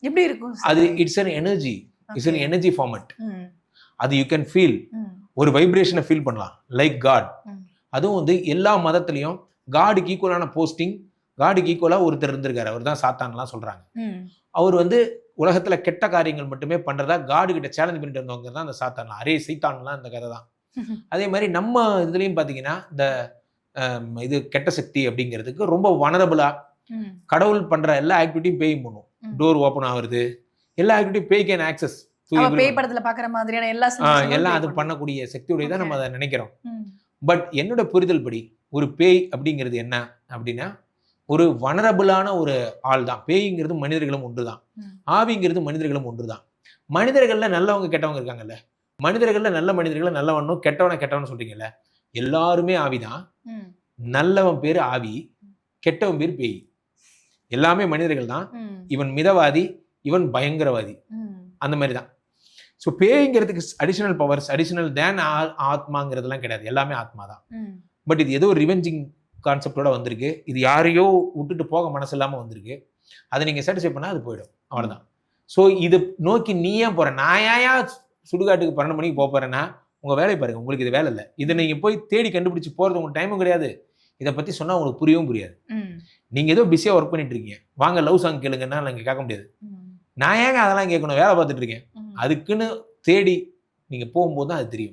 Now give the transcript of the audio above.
எப்படி இருக்கும் அது it's an energy, it's an energy format. அது யூ கேன் ஃபீல், ஒரு வைப்ரேஷனை ஃபீல் பண்ணலாம் லைக் காட். அதுவும் வந்து எல்லா மதத்துலையும் காடுக்கு ஈக்குவலான போஸ்டிங், காடுக்கு ஈக்குவலா ஒருத்தர் இருந்திருக்காரு, அவர் தான் சாத்தான்லாம் சொல்றாங்க. அவர் வந்து உலகத்துல கெட்ட காரியங்கள் மட்டுமே பண்றதா காடு கிட்ட சேலஞ்ச் பண்ணிட்டு இருந்தவங்க தான் அந்த சாத்தான்லாம், அரே சைத்தான்லாம் இந்த கதை தான். அதே மாதிரி நம்ம இதுலயும் பாத்தீங்கன்னா இந்த இது கெட்ட சக்தி அப்படிங்கிறதுக்கு ரொம்ப வனரபிளா கடவுள் பண்ற எல்லா ஆக்டிவிட்டியும் பேய் பண்ணும். டோர் ஓப்பன் ஆகுறது, எல்லா ஆக்டிவிட்டியும் பேய் கேன் ஆக்சஸ். பேய் படத்துல பாக்குற மாதிரியான எல்லாம் அது பண்ணக்கூடிய சக்தியுடையதான் நம்ம அதை நினைக்கிறோம். பட் என்னோட புரிதல் படி ஒரு பேய் அப்படிங்கிறது என்ன அப்படின்னா ஒரு வனரபிளான ஒரு ஆள் தான். பேய்ங்கிறது மனிதர்களும் ஒன்றுதான், ஆவிங்கிறது மனிதர்களும் ஒன்றுதான். மனிதர்கள்ல நல்லவங்க கெட்டவங்க இருக்காங்கல்ல, மனிதர்கள்ல நல்ல மனிதர்களை நல்லவனும் கெட்டவனை கெட்டவனு சொல்றீங்கல்ல, எல்லாருமே ஆவிதான். நல்லவன் பேரு ஆவி, கெட்டவன் பேர் பேய். எல்லாமே மனிதர்கள் தான். இவன் மிதவாதி, இவன் பயங்கரவாதி, அந்த மாதிரி தான். ஸோ பேய்ங்கிறதுக்கு அடிஷனல் பவர்ஸ், அடிஷனல் தேன் ஆத்மாங்கிறதுலாம் கிடையாது, எல்லாமே ஆத்மா தான். பட் இது ஏதோ ரிவெஞ்சிங் கான்செப்டோட வந்திருக்கு. இது யாரையோ விட்டுட்டு போக மனசு இல்லாமல் வந்திருக்கு. அதை நீங்கள் சாட்டிஸ்ஃபை பண்ணால் அது போயிடும், அவ்வளோதான். ஸோ இது நோக்கி நீ ஏன் போகிற? நான் ஏன் சுடுகாட்டுக்கு 12 மணிக்கு போகிறேன்னா உங்கள் வேலையை பாருங்கள், உங்களுக்கு இது வேலை இல்லை. இதை நீங்கள் போய் தேடி கண்டுபிடிச்சி போகிறது உங்களுக்கு டைமும் கிடையாது. இதை பற்றி சொன்னால் உங்களுக்கு புரியவும் புரியாது. நீங்கள் ஏதோ பிஸியாக ஒர்க் பண்ணிட்டு இருக்கீங்க, வாங்க லவ் சாங் கேளுங்கன்னா நீங்கள் கேட்க முடியாது. நான் ஏங்க அதெல்லாம் கேட்கணும், வேலை பார்த்துட்டு இருக்கேன். அதுக்குன்னு தேடி நீங்கள் போகும்போது தான் அது தெரியும்.